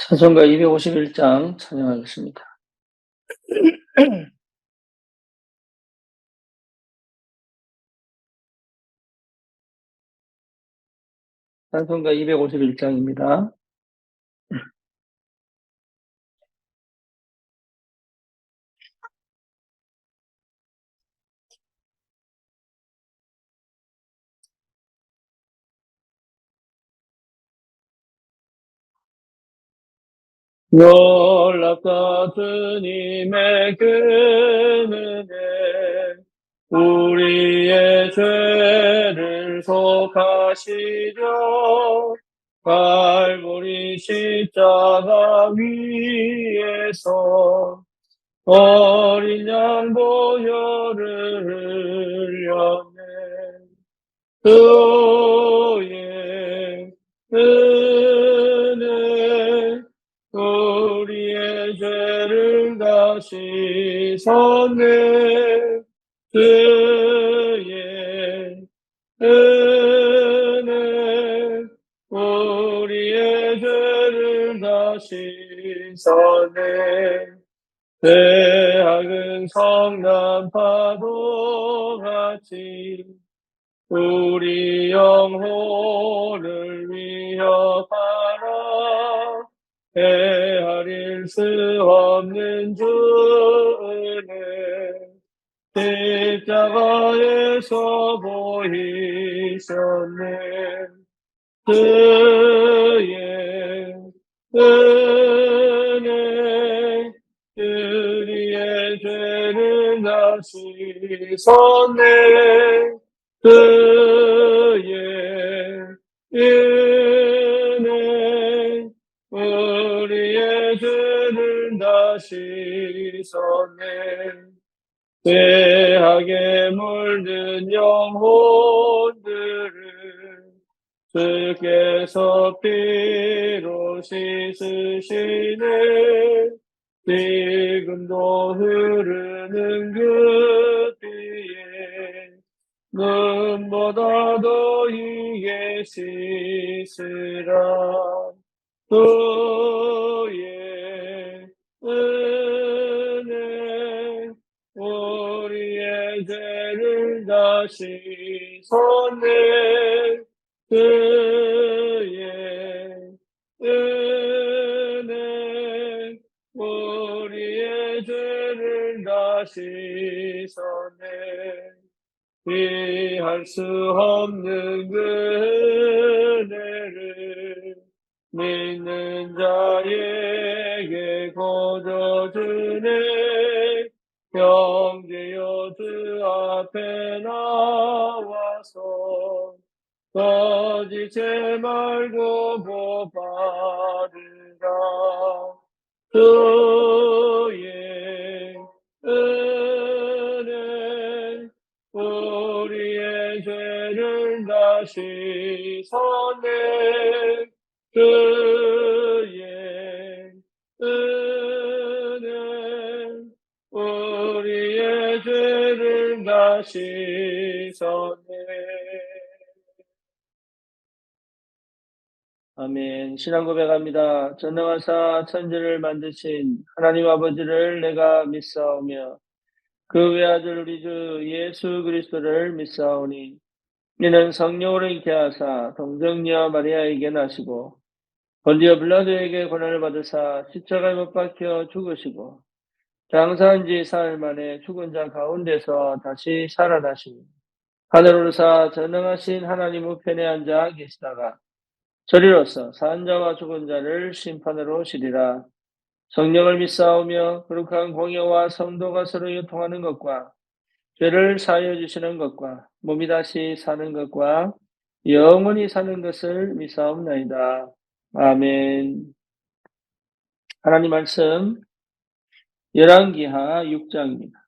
찬송가 251장 찬양하겠습니다. 찬송가 251장입니다. 놀랍다 주님의 그 은혜 우리의 죄를 속하시려 갈보리 십자가 위에서 어린 양 보혈을 흘렸네. 그의 은혜 우리의 죄를 다 씻었네. 그의 은혜 우리의 죄를 다 씻었네. 대학은 성난 파도같이 우리 영혼을 위협하라. 헤아릴 수 없는 주 은혜 십자가에서 보이셨네. 그의 은혜 우리의 죄를 다 씻었네. 그의 은혜 우리의 죄를 다 씻었네. 죄악에 물든 영혼들을 주께서 피로 씻으시네. 지금도 흐르는 그 피에 눈보다 더 이게 씻으라. 그의 은혜 우리의 죄를 다 씻었네. 그의 은혜 우리의 죄를 다 씻었네. 피할 수 없는 그 은혜를 믿는 자에게 거저주네. 형제여 주 앞에 나와서 거짓죄 말고 복 받으라. 주의 은혜 우리의 죄를 다 씻었네. 그의 은혜 우리의 죄를 다 씻었네. 아멘. 신앙 고백합니다. 전능하사 천지를 만드신 하나님 아버지를 내가 믿사오며 그 외아들 우리 주 예수 그리스도를 믿사오니 이는 성령으로 잉태 하사 동정녀 마리아에게 나시고 본디오 빌라도에게 고난을 받으사 십자가에 못 박혀 죽으시고 장사한 지 사흘 만에 죽은 자 가운데서 다시 살아나시니 하늘 오르사 전능하신 하나님 우편에 앉아 계시다가 저리로서 산 자와 죽은 자를 심판으로 오시리라. 성령을 믿사오며 거룩한 공의와 성도가 서로 유통하는 것과 죄를 사하여 주시는 것과 몸이 다시 사는 것과 영원히 사는 것을 믿사옵나이다. 아멘. 하나님 말씀 열왕기하 6장입니다.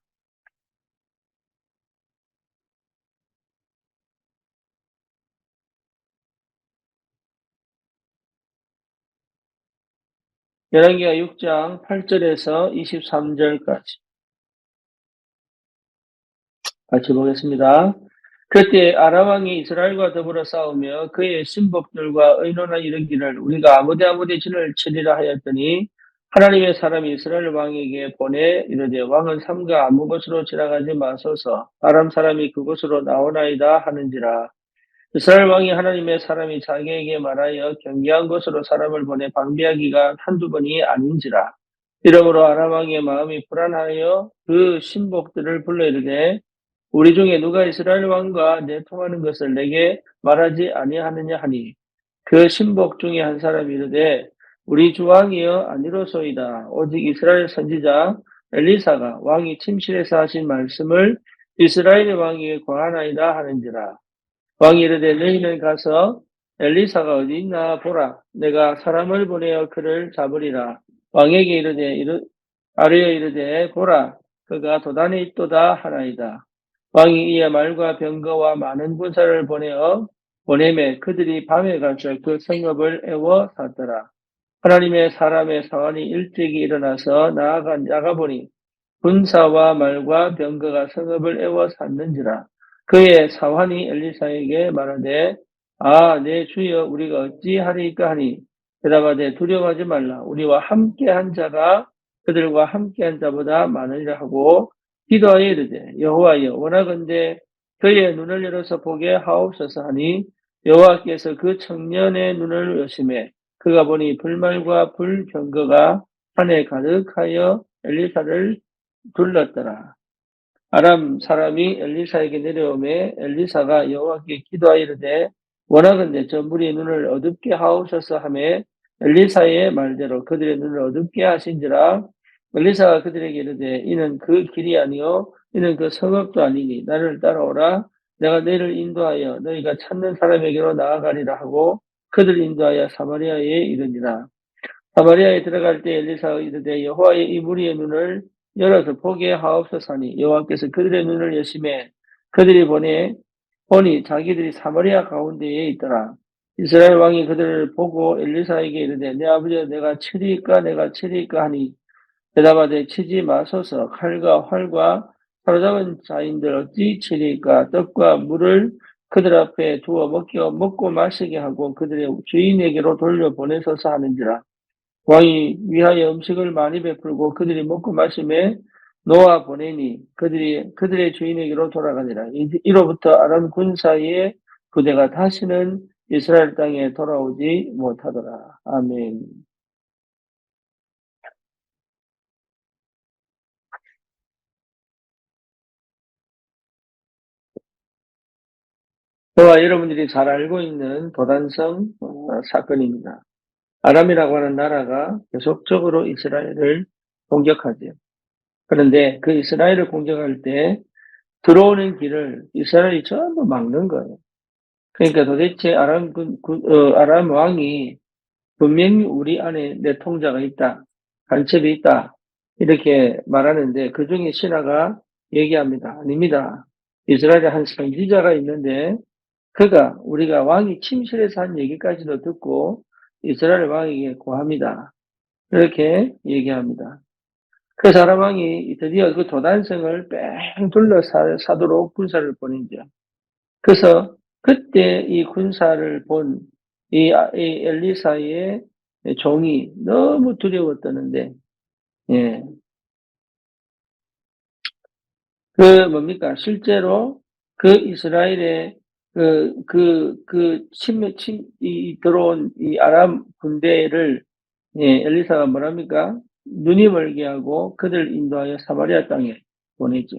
열왕기하 6장 8절에서 23절까지 같이 보겠습니다. 그때 아람 왕이 이스라엘과 더불어 싸우며 그의 신복들과 의논하여 이르기를 우리가 아무데 진을 치리라 하였더니 하나님의 사람이 이스라엘 왕에게 보내 이르되 왕은 삼가 아무 곳으로 지나가지 마소서 아람 사람이 그곳으로 나오나이다 하는지라. 이스라엘 왕이 하나님의 사람이 자기에게 말하여 경계한 곳으로 사람을 보내 방비하기가 한두 번이 아닌지라. 이러므로 아람 왕의 마음이 불안하여 그 신복들을 불러 이르되 우리 중에 누가 이스라엘 왕과 내통하는 것을 내게 말하지 아니하느냐 하니 그 신복 중에 한 사람이 이르되 우리 주 왕이여 아니로소이다. 오직 이스라엘 선지자 엘리사가 왕이 침실에서 하신 말씀을 이스라엘의 왕에게 고하나이다 하는지라. 왕이 이르되 너희는 가서 엘리사가 어디 있나 보라. 내가 사람을 보내어 그를 잡으리라. 왕에게 아뢰어 이르되 보라. 그가 도단에 있도다 하나이다. 왕이 이에 말과 병거와 많은 군사를 보내매 그들이 밤에 가서 그 성읍을 애워 샀더라. 하나님의 사람의 사환이 일찍이 일어나서 나가보니 군사와 말과 병거가 성읍을 애워 샀는지라. 그의 사환이 엘리사에게 말하되 내 주여 우리가 어찌하리까 하니 대답하되 두려워하지 말라. 우리와 함께한 자가 그들과 함께한 자보다 많으리라 하고 기도하여 이르되 여호와여 원하건대 그의 눈을 열어서 보게 하옵소서 하니 여호와께서 그 청년의 눈을 여심해 그가 보니 불말과 불병거가 산에 가득하여 엘리사를 둘렀더라. 아람 사람이 엘리사에게 내려오매 엘리사가 여호와께 기도하여 이르되 원하건대 저 무리의 눈을 어둡게 하옵소서 하매 엘리사의 말대로 그들의 눈을 어둡게 하신지라. 엘리사가 그들에게 이르되 이는 그 길이 아니요 이는 그 성읍도 아니니 나를 따라오라. 내가 너희를 인도하여 너희가 찾는 사람에게로 나아가리라 하고 그들을 인도하여 사마리아에 이르니라. 사마리아에 들어갈 때 엘리사가 이르되 여호와의 이 무리의 눈을 열어서 보게 하옵소서 하니 여호와께서 그들의 눈을 여심해 그들이 보니 자기들이 사마리아 가운데에 있더라. 이스라엘 왕이 그들을 보고 엘리사에게 이르되 내 아버지여 내가 치리까 하니 대답하되 치지 마소서. 칼과 활과 사로잡은 자인들 어찌 치리까. 떡과 물을 그들 앞에 두어 먹고 마시게 하고 그들의 주인에게로 돌려보내소서 하는지라. 왕이 위하여 음식을 많이 베풀고 그들이 먹고 마심에 놓아 보내니 그들의 주인에게로 돌아가니라. 이로부터 아람 군사의 부대가 다시는 이스라엘 땅에 돌아오지 못하더라. 아멘. 저와 여러분들이 잘 알고 있는 도단성 사건입니다. 아람이라고 하는 나라가 계속적으로 이스라엘을 공격하죠. 그런데 그 이스라엘을 공격할 때 들어오는 길을 이스라엘이 전부 막는 거예요. 그러니까 도대체 아람 왕이 분명히 우리 안에 내통자가 있다, 간첩이 있다, 이렇게 말하는데 그 중에 신하가 얘기합니다. 아닙니다. 이스라엘에 한 선지자가 있는데 그가 우리가 왕이 침실에서 한 얘기까지도 듣고 이스라엘 왕에게 고합니다. 이렇게 얘기합니다. 그 사람 왕이 드디어 그 도단성을 뺑 둘러싸도록 군사를 보내죠. 그래서 그때 이 군사를 본 이 엘리사의 종이 너무 두려웠다는데, 예. 뭡니까? 실제로 그 이스라엘의 들어온 이 아람 군대를, 예, 엘리사가 뭐랍니까? 눈이 멀게 하고 그들 인도하여 사마리아 땅에 보내죠.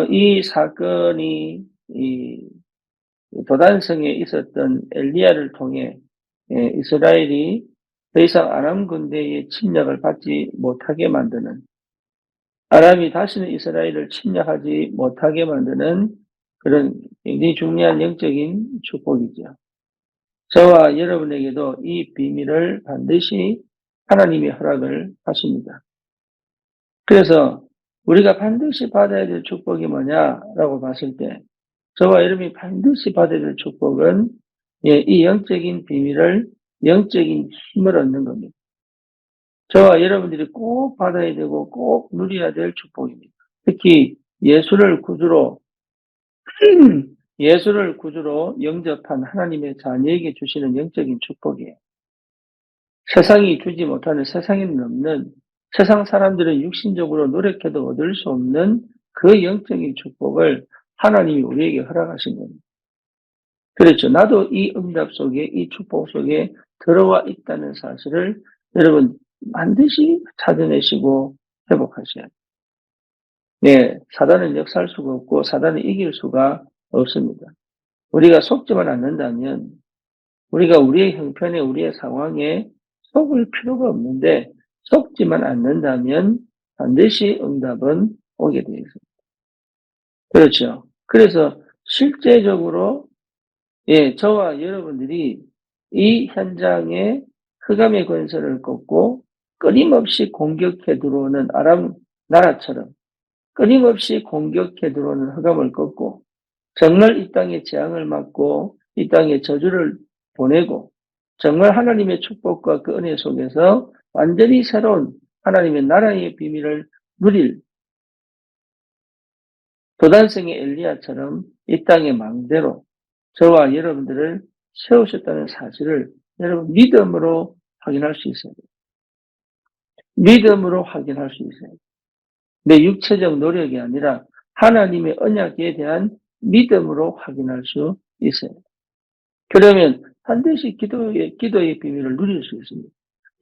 이 사건이 도단성에 있었던 엘리야를 통해 이스라엘이 더 이상 아람 군대의 침략을 받지 못하게 만드는, 아람이 다시는 이스라엘을 침략하지 못하게 만드는 그런 굉장히 중요한 영적인 축복이죠. 저와 여러분에게도 이 비밀을 반드시 하나님이 허락을 하십니다. 그래서 우리가 반드시 받아야 될 축복이 뭐냐라고 봤을 때 저와 여러분이 반드시 받아야 될 축복은 이 영적인 비밀을, 영적인 힘을 얻는 겁니다. 저와 여러분들이 꼭 받아야 되고 꼭 누려야 될 축복입니다. 특히 예수를 구주로 예수를 구주로 영접한 하나님의 자녀에게 주시는 영적인 축복이에요. 세상이 주지 못하는, 세상에는 없는, 세상 사람들은 육신적으로 노력해도 얻을 수 없는 그 영적인 축복을 하나님이 우리에게 허락하신 겁니다. 그렇죠. 나도 이 응답 속에, 이 축복 속에 들어와 있다는 사실을 여러분 반드시 찾아내시고 회복하셔야 돼요. 네, 사단은 역사할 수가 없고 사단을 이길 수가 없습니다. 우리가 속지만 않는다면, 우리가 우리의 형편에, 우리의 상황에 속을 필요가 없는데 속지만 않는다면 반드시 응답은 오게 되어 있습니다. 그렇죠. 그래서 실제적으로 저와 여러분들이 이 현장에 흑암의 권세를 꺾고 끊임없이 공격해 들어오는 아람 나라처럼 끊임없이 공격해 들어오는 흑암을 꺾고 정말 이 땅에 재앙을 맞고 이 땅에 저주를 보내고 정말 하나님의 축복과 그 은혜 속에서 완전히 새로운 하나님의 나라의 비밀을 누릴 도단성의 엘리야처럼 이 땅의 망대로 저와 여러분들을 세우셨다는 사실을 여러분 믿음으로 확인할 수 있어야 돼요. 믿음으로 확인할 수 있어야 돼요. 내 육체적 노력이 아니라 하나님의 언약에 대한 믿음으로 확인할 수 있어요. 그러면 반드시 기도의 비밀을 누릴 수 있습니다.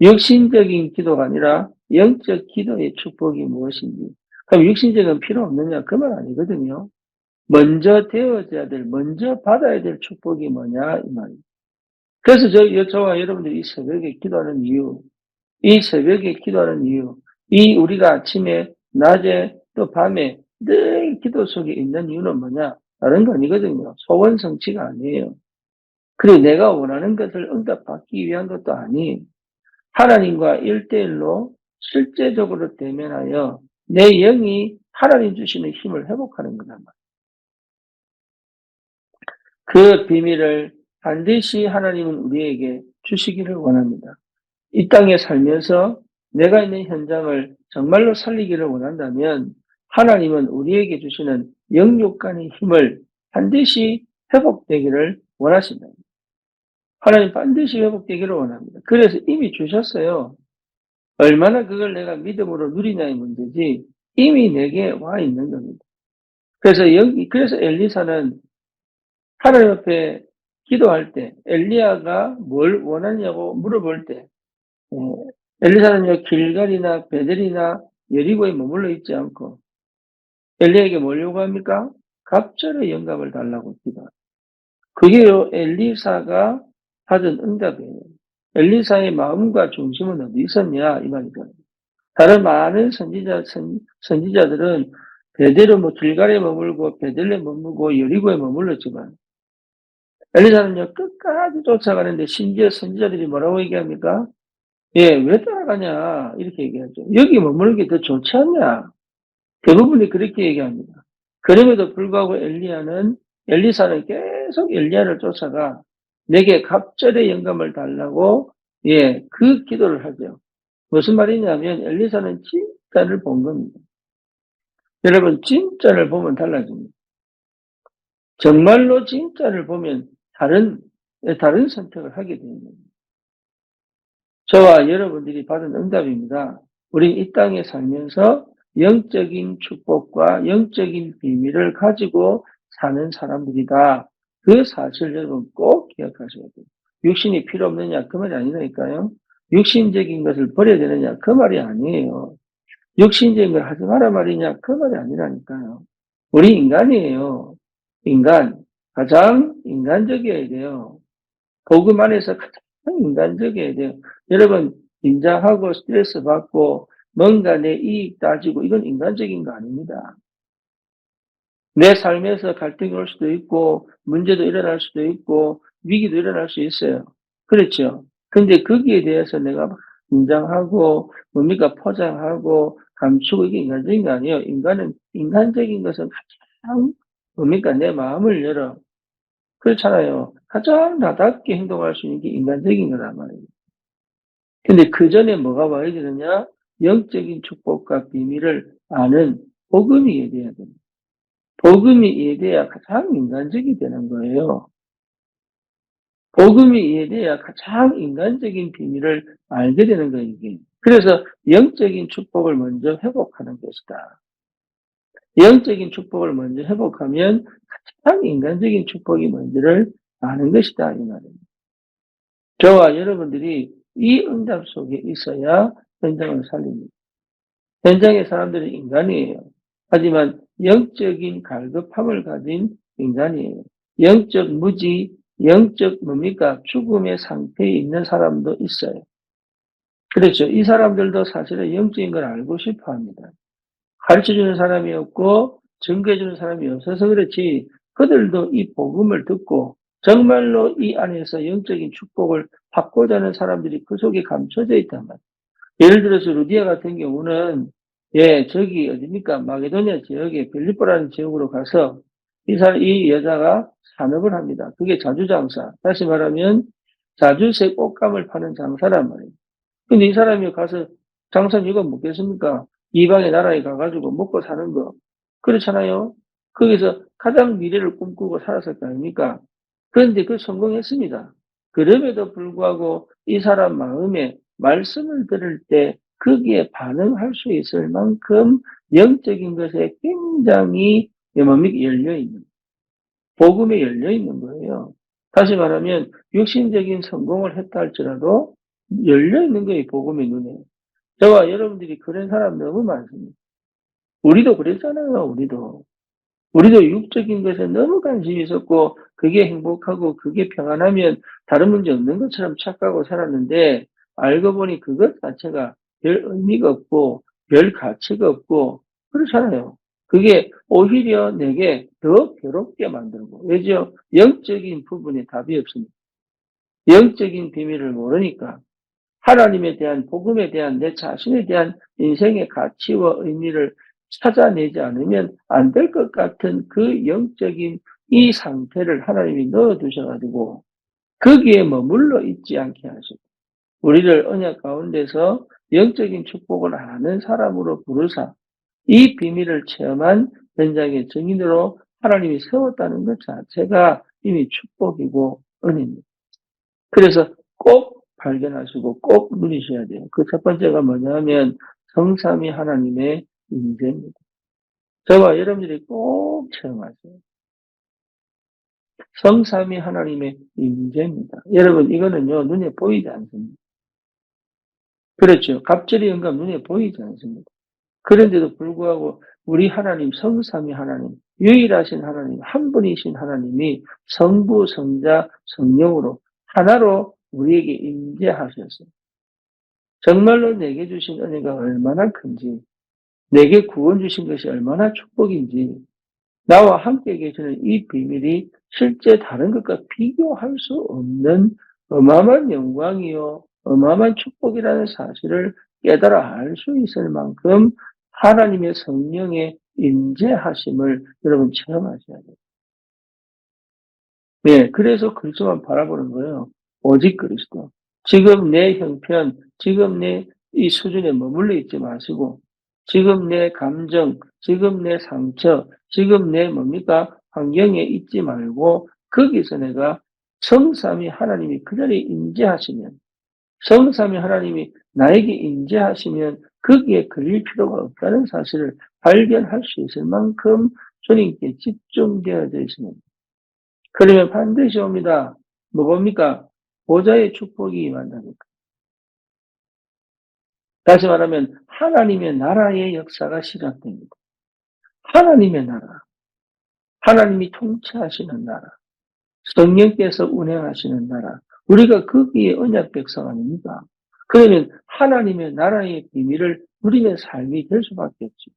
육신적인 기도가 아니라 영적 기도의 축복이 무엇인지. 그럼 육신적인 필요 없느냐? 그 말 아니거든요. 먼저 되어져야 될, 먼저 받아야 될 축복이 뭐냐? 이 말이에요. 그래서 저와 여러분들이 이 새벽에 기도하는 이유, 이 새벽에 기도하는 이유, 이 우리가 아침에, 낮에, 또 밤에 늘 기도 속에 있는 이유는 뭐냐? 다른 거 아니거든요. 소원 성취가 아니에요. 그리고 내가 원하는 것을 응답받기 위한 것도 아니, 하나님과 일대일로 실제적으로 대면하여 내 영이 하나님 주시는 힘을 회복하는 거란 말이에요. 그 비밀을 반드시 하나님은 우리에게 주시기를 원합니다. 이 땅에 살면서 내가 있는 현장을 정말로 살리기를 원한다면 하나님은 우리에게 주시는 영육간의 힘을 반드시 회복되기를 원하신다. 하나님 반드시 회복되기를 원합니다. 그래서 이미 주셨어요. 얼마나 그걸 내가 믿음으로 누리냐의 문제지 이미 내게 와 있는 겁니다. 그래서 엘리사는 하나님 앞에 기도할 때 엘리야가 뭘 원하냐고 물어볼 때 엘리사는요 길갈이나 베델이나 여리고에 머물러 있지 않고 엘리야에게 뭘 요구합니까? 갑절의 영감을 달라고 기도합니다. 그게요 엘리사가 받은 응답이에요. 엘리사의 마음과 중심은 어디 있었냐 이 말이죠. 다른 많은 선지자들은 베델은 길갈에 머물고 베델에 머물고 여리고에 머물렀지만 엘리사는요 끝까지 쫓아가는데 심지어 선지자들이 뭐라고 얘기합니까? 왜 따라가냐 이렇게 얘기하죠. 여기 머무는 게 더 좋지 않냐? 대부분이 그렇게 얘기합니다. 그럼에도 불구하고 엘리사는 계속 엘리야를 쫓아가 내게 갑절의 영감을 달라고 그 기도를 하죠. 무슨 말이냐면 엘리사는 진짜를 본 겁니다. 여러분 진짜를 보면 달라집니다. 정말로 진짜를 보면 다른 선택을 하게 됩니다. 저와 여러분들이 받은 응답입니다. 우리 이 땅에 살면서 영적인 축복과 영적인 비밀을 가지고 사는 사람들이다. 그 사실 여러분 꼭 기억하셔야 돼요. 육신이 필요 없느냐 그 말이 아니라니까요. 육신적인 것을 버려야 되느냐 그 말이 아니에요. 육신적인 걸 하지 마라 말이냐 그 말이 아니라니까요. 우리 인간이에요. 인간. 가장 인간적이어야 돼요. 복음 안에서 가장 인간적이어야 돼요. 여러분 긴장하고 스트레스 받고 뭔가 내 이익 따지고 이건 인간적인 거 아닙니다. 내 삶에서 갈등이 올 수도 있고 문제도 일어날 수도 있고 위기도 일어날 수 있어요. 그렇죠. 근데 거기에 대해서 내가 막 긴장하고 뭡니까 포장하고 감추고 이게 인간적인 거 아니에요. 인간적인 것은 가장 뭡니까 내 마음을 열어. 그렇잖아요. 가장 나답게 행동할 수 있는 게 인간적인 거란 말이에요. 근데 그 전에 뭐가 와야 되느냐? 영적인 축복과 비밀을 아는 복음이 돼야 됩니다. 복음이 이해돼야 가장 인간적이 되는 거예요. 복음이 이해돼야 가장 인간적인 비밀을 알게 되는 거예요, 이게. 그래서 영적인 축복을 먼저 회복하는 것이다. 영적인 축복을 먼저 회복하면 가장 인간적인 축복이 뭔지를 아는 것이다, 이 말이에요. 저와 여러분들이 이 응답 속에 있어야 현장을 살립니다. 현장의 사람들은 인간이에요. 하지만 영적인 갈급함을 가진 인간이에요. 영적 무지, 영적 뭡니까? 죽음의 상태에 있는 사람도 있어요. 그렇죠. 이 사람들도 사실은 영적인 걸 알고 싶어 합니다. 가르쳐주는 사람이 없고 증거해주는 사람이 없어서 그렇지, 그들도 이 복음을 듣고 정말로 이 안에서 영적인 축복을 받고자 하는 사람들이 그 속에 감춰져 있단 말이에요. 예를 들어서 루디아 같은 경우는 저기 어딥니까? 마게도니아 지역에 빌립보라는 지역으로 가서 이 여자가 산업을 합니다. 그게 자주장사. 다시 말하면 자주색 옷감을 파는 장사란 말이에요. 근데 이 사람이 가서 장사 이유가 뭐겠습니까? 이방의 나라에 가가지고 먹고 사는 거. 그렇잖아요? 거기서 가장 미래를 꿈꾸고 살았을 거 아닙니까? 그런데 성공했습니다. 그럼에도 불구하고 이 사람 마음에 말씀을 들을 때 거기에 반응할 수 있을 만큼 영적인 것에 굉장히 열려있는, 복음에 열려있는 거예요. 다시 말하면 육신적인 성공을 했다 할지라도 열려있는 거예요, 복음의 눈에. 저와 여러분들이 그런 사람 너무 많습니다. 우리도 그랬잖아요, 우리도. 우리도 육적인 것에 너무 관심이 있었고, 그게 행복하고, 그게 평안하면 다른 문제 없는 것처럼 착각하고 살았는데, 알고 보니 그것 자체가 별 의미가 없고, 별 가치가 없고, 그렇잖아요. 그게 오히려 내게 더 괴롭게 만들고, 왜죠? 영적인 부분에 답이 없습니다. 영적인 비밀을 모르니까. 하나님에 대한, 복음에 대한, 내 자신에 대한 인생의 가치와 의미를 찾아내지 않으면 안 될 것 같은 그 영적인 이 상태를 하나님이 넣어두셔가지고 거기에 머물러 있지 않게 하시고, 우리를 언약 가운데서 영적인 축복을 아는 사람으로 부르사 이 비밀을 체험한 현장의 증인으로 하나님이 세웠다는 것 자체가 이미 축복이고 은혜입니다. 그래서 꼭 발견하시고 꼭 누리셔야 돼요. 그 첫 번째가 뭐냐면 성삼위 하나님의 임재입니다. 저와 여러분들이 꼭 체험하세요. 성삼위 하나님의 임재입니다. 여러분, 이거는요, 눈에 보이지 않습니다. 그렇죠. 갑절의 영감 눈에 보이지 않습니다. 그런데도 불구하고 우리 하나님, 성삼위 하나님, 유일하신 하나님, 한 분이신 하나님이 성부, 성자, 성령으로 하나로 우리에게 임재하셨어요. 정말로 내게 주신 은혜가 얼마나 큰지, 내게 구원 주신 것이 얼마나 축복인지, 나와 함께 계시는 이 비밀이 실제 다른 것과 비교할 수 없는 어마어마한 영광이요, 어마어마한 축복이라는 사실을 깨달아 알 수 있을 만큼 하나님의 성령의 임재하심을 여러분 체험하셔야 돼요. 네, 그래서 그리스도만 바라보는 거예요. 오직 그리스도. 지금 내 형편, 지금 내 이 수준에 머물러 있지 마시고, 지금 내 감정, 지금 내 상처, 지금 내 뭡니까? 환경에 있지 말고, 거기서 내가 성삼위 하나님이 그 자리에 임재하시면, 성삼위 하나님이 나에게 임재하시면 거기에 걸릴 필요가 없다는 사실을 발견할 수 있을 만큼 주님께 집중되어져 있습니다. 그러면 반드시 옵니다. 뭡니까? 보좌의 축복이 임한다니까. 다시 말하면 하나님의 나라의 역사가 시작됩니다. 하나님의 나라, 하나님이 통치하시는 나라, 성령께서 운행하시는 나라, 우리가 거기에 언약 백성 아닙니까? 그러면 하나님의 나라의 비밀을 누리는 삶이 될 수밖에 없죠.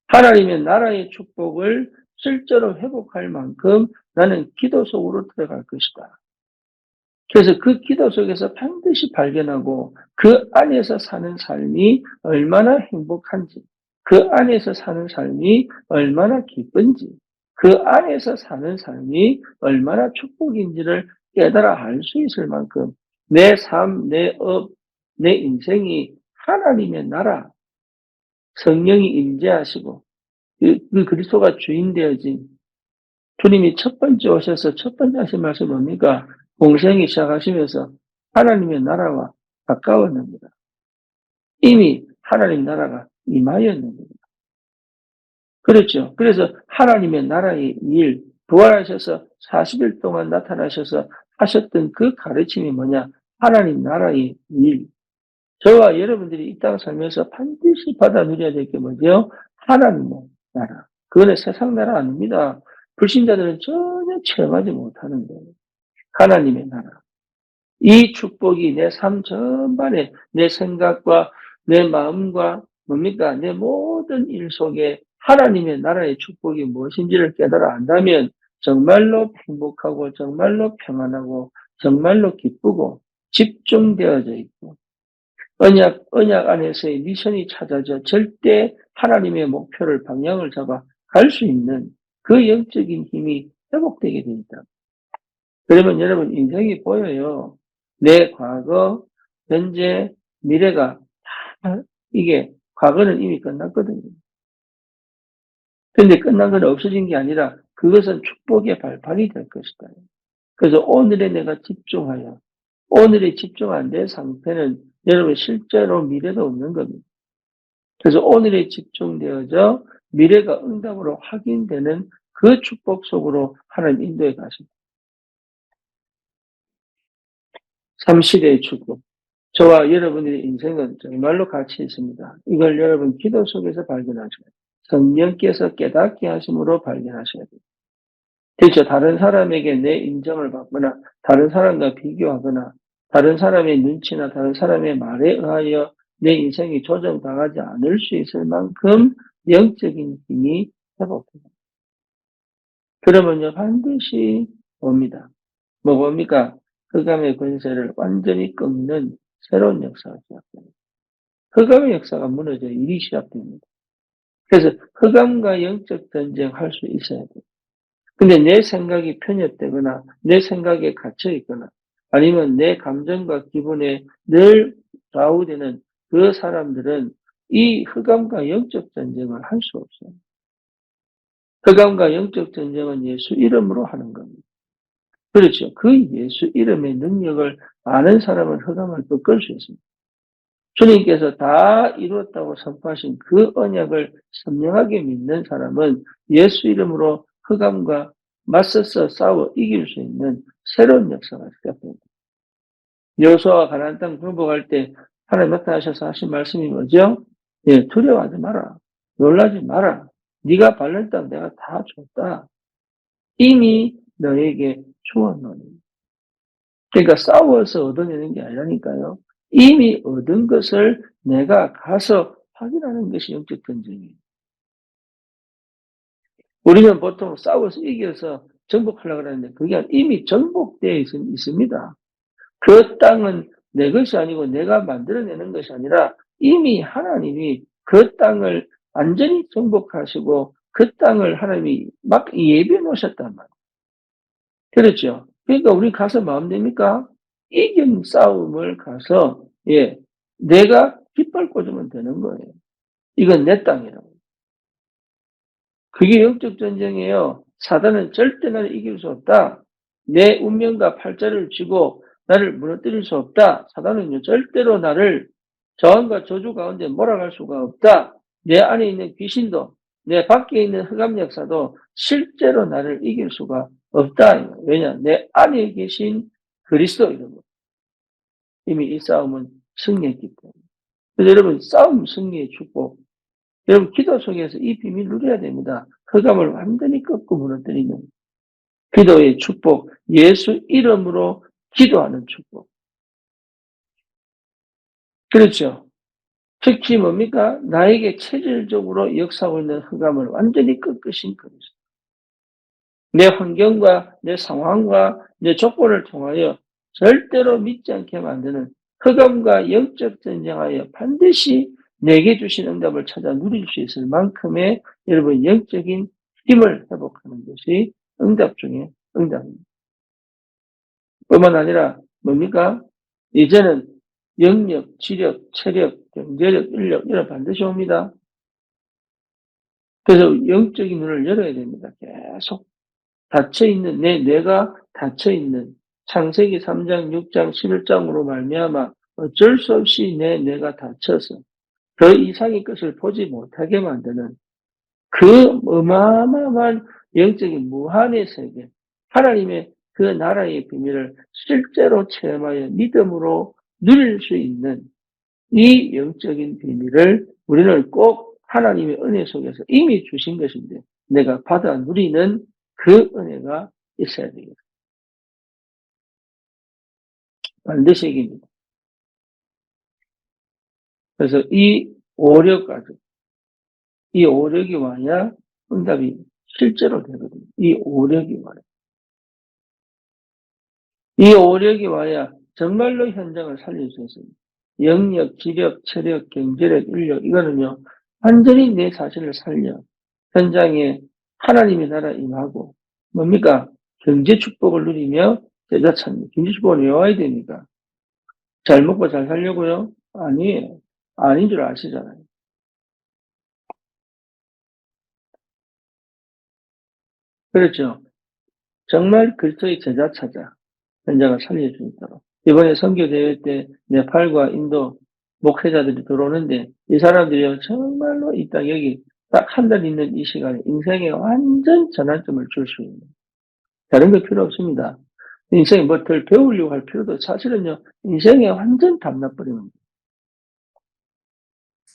하나님의 나라의 축복을 실제로 회복할 만큼 나는 기도 속으로 들어갈 것이다. 그래서 그 기도 속에서 반드시 발견하고 그 안에서 사는 삶이 얼마나 행복한지, 그 안에서 사는 삶이 얼마나 기쁜지, 그 안에서 사는 삶이 얼마나 축복인지를 깨달아 알 수 있을 만큼 내 삶, 내 업, 내 인생이 하나님의 나라, 성령이 임재하시고 그 그리스도가 주인 되어진 주님이 첫 번째 오셔서 첫 번째 하신 말씀이 뭡니까? 공생이 시작하시면서 하나님의 나라와 가까웠느니라. 이미 하나님 나라가 임하였느니라. 그렇죠. 그래서 하나님의 나라의 일, 부활하셔서 40일 동안 나타나셔서 하셨던 그 가르침이 뭐냐? 하나님 나라의 일. 저와 여러분들이 이 땅 살면서 반드시 받아 누려야 될 게 뭐죠? 하나님의 나라. 그거는 세상 나라 아닙니다. 불신자들은 전혀 체험하지 못하는 거예요. 하나님의 나라. 이 축복이 내 삶 전반에 내 생각과 내 마음과 뭡니까? 내 모든 일 속에 하나님의 나라의 축복이 무엇인지를 깨달아 안다면 정말로 행복하고 정말로 평안하고 정말로 기쁘고 집중되어져 있고 언약 안에서의 미션이 찾아져 절대 하나님의 목표를 방향을 잡아 갈 수 있는 그 영적인 힘이 회복되게 됩니다. 그러면 여러분 인생이 보여요. 내 과거, 현재, 미래가 다 이게 과거는 이미 끝났거든요. 근데 끝난 건 없어진 게 아니라 그것은 축복의 발판이 될 것이다. 그래서 오늘에 내가 집중하여 오늘에 집중 안 된 상태는 여러분 실제로 미래도 없는 겁니다. 그래서 오늘에 집중되어져 미래가 응답으로 확인되는 그 축복 속으로 하나님 인도해 가십니다. 삼시대의 축복. 저와 여러분의 인생은 정말로 가치 있습니다. 이걸 여러분 기도 속에서 발견하셔야 돼요. 성령께서 깨닫게 하심으로 발견하셔야 돼요. 그렇죠. 다른 사람에게 내 인정을 받거나 다른 사람과 비교하거나 다른 사람의 눈치나 다른 사람의 말에 의하여 내 인생이 조정당하지 않을 수 있을 만큼 영적인 힘이 회복됩니다. 그러면요 반드시 옵니다. 뭡니까? 흑암의 권세를 완전히 꺾는 새로운 역사가 시작됩니다. 흑암의 역사가 무너져 일이 시작됩니다. 그래서 흑암과 영적 전쟁 할 수 있어야 돼요. 근데 내 생각이 편협되거나 내 생각에 갇혀 있거나 아니면 내 감정과 기분에 늘 좌우되는 그 사람들은 이 흑암과 영적 전쟁을 할 수 없어요. 흑암과 영적 전쟁은 예수 이름으로 하는 겁니다. 그렇죠. 그 예수 이름의 능력을 아는 사람은 흑암을 꺾을 수 있습니다. 주님께서 다 이루었다고 선포하신 그 언약을 선명하게 믿는 사람은 예수 이름으로 흑암과 맞서서 싸워 이길 수 있는 새로운 역사가 시작됩니다. 여호수아가 가나안 땅 정복할 때 하나님 나타나셔서 하신 말씀이 뭐죠? 예, 두려워하지 마라. 놀라지 마라. 네가 밟는 땅 내가 다 줬다. 이미 너에게 주었노니. 그러니까 싸워서 얻어내는 게 아니라니까요. 이미 얻은 것을 내가 가서 확인하는 것이 영적 전쟁이에요. 우리는 보통 싸워서 이겨서 정복하려고 하는데 그게 이미 정복되어 있습니다. 그 땅은 내 것이 아니고 내가 만들어내는 것이 아니라 이미 하나님이 그 땅을 완전히 정복하시고 그 땅을 하나님이 막 예비해 놓으셨단 말이에요. 그렇죠. 그러니까 우리 가서 마음 됩니까? 이긴 싸움을 가서, 예, 내가 깃발 꽂으면 되는 거예요. 이건 내 땅이라고. 그게 영적 전쟁이에요. 사단은 절대 나를 이길 수 없다. 내 운명과 팔자를 쥐고 나를 무너뜨릴 수 없다. 사단은요, 절대로 나를 저항과 저주 가운데 몰아갈 수가 없다. 내 안에 있는 귀신도, 내 밖에 있는 흑암 역사도 실제로 나를 이길 수가 없다. 왜냐? 내 안에 계신 그리스도 이름으로. 이미 이 싸움은 승리했기 때문에. 그래서 여러분, 싸움 승리의 축복. 여러분, 기도 속에서 이 비밀 누려야 됩니다. 흑암을 완전히 꺾고 무너뜨리는 기도의 축복, 예수 이름으로 기도하는 축복. 그렇죠. 특히 뭡니까? 나에게 체질적으로 역사하고 있는 흑암을 완전히 꺾으신 그리스도. 내 환경과 내 상황과 내 조건을 통하여 절대로 믿지 않게 만드는 흑암과 영적 전쟁하여 반드시 내게 주신 응답을 찾아 누릴 수 있을 만큼의 여러분 영적인 힘을 회복하는 것이 응답 중에 응답입니다. 뿐만 아니라 뭡니까? 이제는 영력, 지력, 체력, 경제력, 인력 이런 반드시 옵니다. 그래서 영적인 눈을 열어야 됩니다. 계속 닫혀있는 내 뇌가 닫혀있는 창세기 3장, 6장, 11장으로 말미암아 어쩔 수 없이 내 뇌가 닫혀서 더 이상의 것을 보지 못하게 만드는 그 어마어마한 영적인 무한의 세계, 하나님의 그 나라의 비밀을 실제로 체험하여 믿음으로 누릴 수 있는 이 영적인 비밀을 우리는 꼭 하나님의 은혜 속에서 이미 주신 것인데 내가 받아 누리는 그 은혜가 있어야 되겠다. 반드시 이깁니다. 그래서 이 오력까지, 이 오력이 와야 응답이 실제로 되거든요. 이 오력이 와야. 이 오력이 와야 정말로 현장을 살릴 수 있습니다. 영역, 지력, 체력, 경제력, 인력, 이거는요, 완전히 내 자신을 살려 현장에 하나님의 나라 임하고, 뭡니까? 경제 축복을 누리며 제자 찾는, 경제 축복을 외워야 되니까. 잘 먹고 잘 살려고요? 아니에요. 아닌 줄 아시잖아요. 그렇죠. 정말 그리스도의 제자 찾아 현장을 살릴 수 있도록. 이번에 선교대회 때 네팔과 인도 목회자들이 들어오는데 이 사람들이 정말로 이 딱 여기 딱 한 달 있는 이 시간에 인생에 완전 전환점을 줄 수 있는 다른 거 필요 없습니다. 인생에 뭐 덜 배우려고 할 필요도 사실은요 인생에 완전 담나버리는 거예요.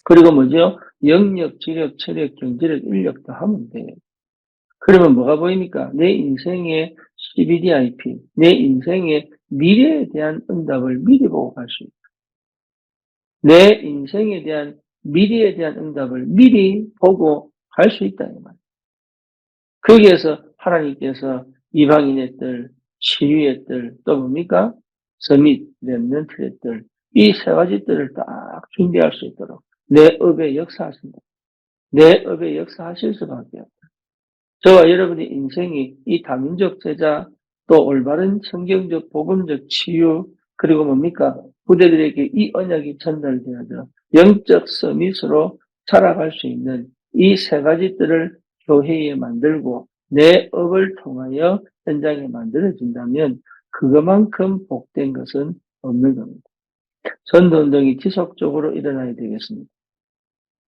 그리고 뭐죠? 영역, 지력, 체력, 경제력, 인력도 하면 돼요. 그러면 뭐가 보입니까? 내 인생의 CBDIP, 내 인생의 미래에 대한 응답을 미리 보고 갈 수 있다. 내 인생에 대한 미래에 대한 응답을 미리 보고 갈 수 있다. 이 말. 거기에서 하나님께서 이방인의 뜰, 치유의 뜰, 또 뭡니까? 서밋, 렘넌트의 뜰, 이 세 가지 뜰을 딱 준비할 수 있도록 내 업에 역사하신다. 내 업에 역사하실 수밖에 없다. 저와 여러분의 인생이 이 다민족 제자 또 올바른 성경적 복음적 치유 그리고 뭡니까 후대들에게 이 언약이 전달되어져 영적 서밋으로 살아갈 수 있는 이 세 가지들을 교회에 만들고 내 업을 통하여 현장에 만들어진다면 그것만큼 복된 것은 없는 겁니다. 전도운동이 지속적으로 일어나야 되겠습니다.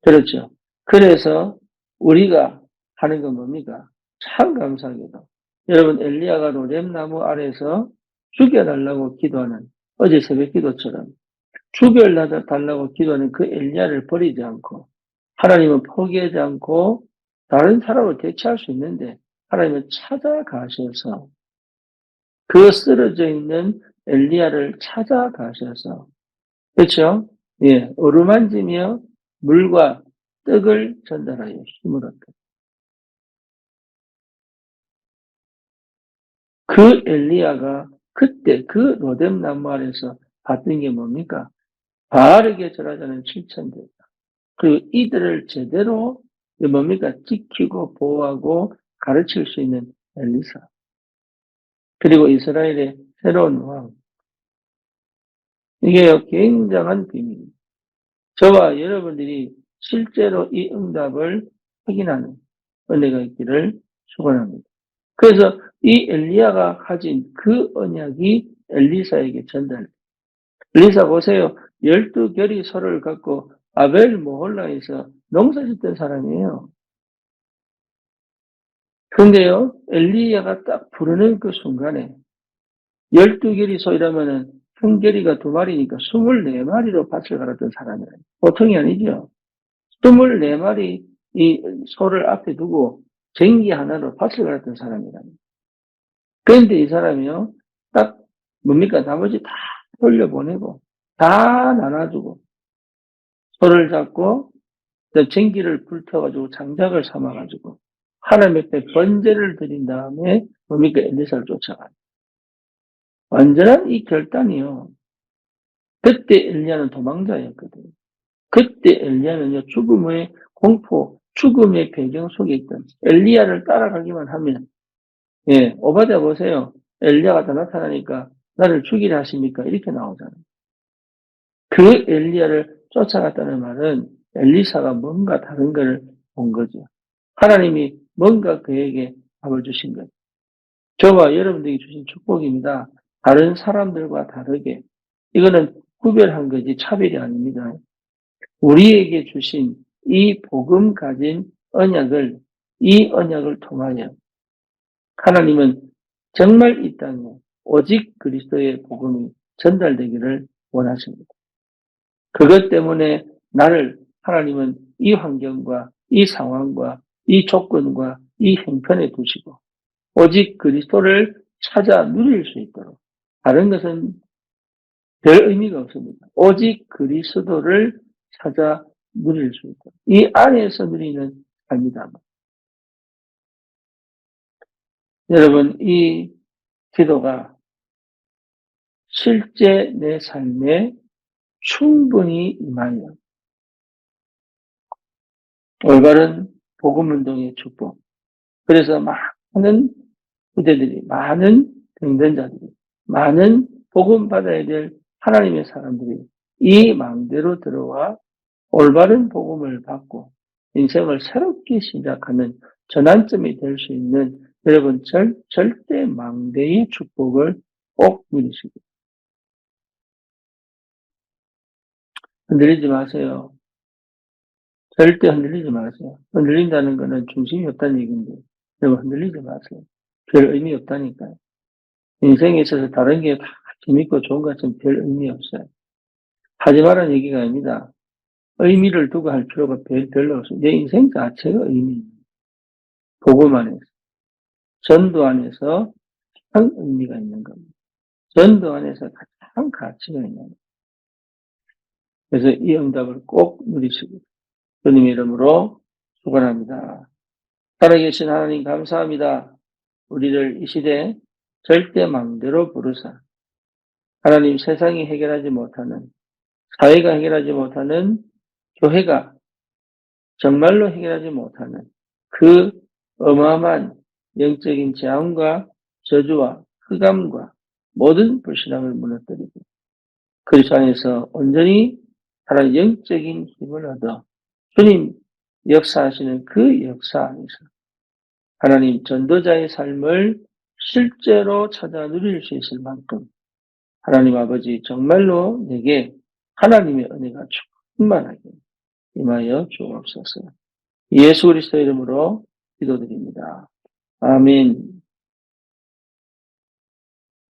그렇죠. 그래서 우리가 하는 건 뭡니까? 참 감사하게도. 여러분, 엘리야가 로뎀나무 아래서 죽여달라고 기도하는 어제 새벽 기도처럼 죽여달라고 기도하는 그 엘리야를 버리지 않고 하나님은 포기하지 않고 다른 사람을 대체할 수 있는데 하나님은 찾아가셔서 그 쓰러져 있는 엘리야를 찾아가셔서 그렇죠? 예, 어루만지며 물과 떡을 전달하여 힘을 얻다. 그 엘리야가 그때 그 로뎀나무 아래서 봤던 게 뭡니까? 바르게 절하자는 7천대. 그리고 이들을 제대로 뭡니까? 지키고 보호하고 가르칠 수 있는 엘리사. 그리고 이스라엘의 새로운 왕. 이게 굉장한 비밀입니다. 저와 여러분들이 실제로 이 응답을 확인하는 은혜가 있기를 축원합니다. 그래서 이 엘리야가 가진 그 언약이 엘리사에게 전달. 엘리사 보세요. 12결의 소를 갖고 아벨 모홀라에서 농사 짓던 사람이에요. 그런데요, 엘리야가 딱 부르는 그 순간에 12결의 소이라면은 한 결의가 두 마리니까 24마리로 밭을 갈았던 사람이에요. 보통이 아니죠. 24마리 이 소를 앞에 두고 쟁기 하나로 밭을 갈았던 사람이랍니다. 그런데 이 사람이요, 딱, 뭡니까? 나머지 다 돌려보내고, 다 나눠주고, 소를 잡고, 쟁기를 불태워가지고 장작을 삼아가지고, 하나님 앞에 번제를 드린 다음에, 뭡니까? 엘리사를 쫓아가요. 완전한 이 결단이요. 그때 엘리야는 도망자였거든요. 그때 엘리야는요, 죽음의 공포, 죽음의 배경 속에 있던 엘리야를 따라가기만 하면, 예, 오바댜 보세요. 엘리야가 다 나타나니까 나를 죽이려 하십니까? 이렇게 나오잖아요. 그 엘리야를 쫓아갔다는 말은 엘리사가 뭔가 다른 걸 본 거죠. 하나님이 뭔가 그에게 답을 주신 거예요. 저와 여러분들에게 주신 축복입니다. 다른 사람들과 다르게. 이거는 구별한 거지 차별이 아닙니다. 우리에게 주신 이 복음 가진 언약을, 이 언약을 통하여 하나님은 정말 이 땅에 오직 그리스도의 복음이 전달되기를 원하십니다. 그것 때문에 나를 하나님은 이 환경과 이 상황과 이 조건과 이 형편에 두시고 오직 그리스도를 찾아 누릴 수 있도록, 다른 것은 별 의미가 없습니다. 오직 그리스도를 찾아 누릴 수 있도록, 이 안에서 누리는 삶이다. 여러분, 이 기도가 실제 내 삶에 충분히 임하여 올바른 복음운동의 축복, 그래서 많은 후대들이, 많은 경전자들이, 많은 복음 받아야 될 하나님의 사람들이 이 망대로 들어와 올바른 복음을 받고 인생을 새롭게 시작하는 전환점이 될 수 있는 여러분 절대 망대의 축복을 꼭 누리시고 흔들리지 마세요. 절대 흔들리지 마세요. 흔들린다는 것은 중심이 없다는 얘기인데 여러분 흔들리지 마세요. 별 의미 없다니까요. 인생에 있어서 다른 게 다 재밌고 좋은 것 같지만 별 의미 없어요. 하지 말라는 얘기가 아닙니다. 의미를 두고 할 필요가 별로 없어요. 내 인생 자체가 의미입니다. 복음 안에서, 전도 안에서 가장 의미가 있는 겁니다. 전도 안에서 가장 가치가 있는 겁니다. 그래서 이 응답을 꼭 누리시고 주님의 이름으로 축원합니다. 살아계신 하나님 감사합니다. 우리를 이 시대에 절대 망대로 부르사 하나님 세상이 해결하지 못하는, 사회가 해결하지 못하는, 교회가 정말로 해결하지 못하는 그 어마어마한 영적인 재앙과 저주와 흑암과 모든 불신앙을 무너뜨리고 그리스도 안에서 온전히 하나님 영적인 힘을 얻어 주님 역사하시는 그 역사 안에서 하나님 전도자의 삶을 실제로 찾아 누릴 수 있을 만큼 하나님 아버지 정말로 내게 하나님의 은혜가 충만하게 임하여 주옵소서. 예수 그리스도 이름으로 기도드립니다. 아멘.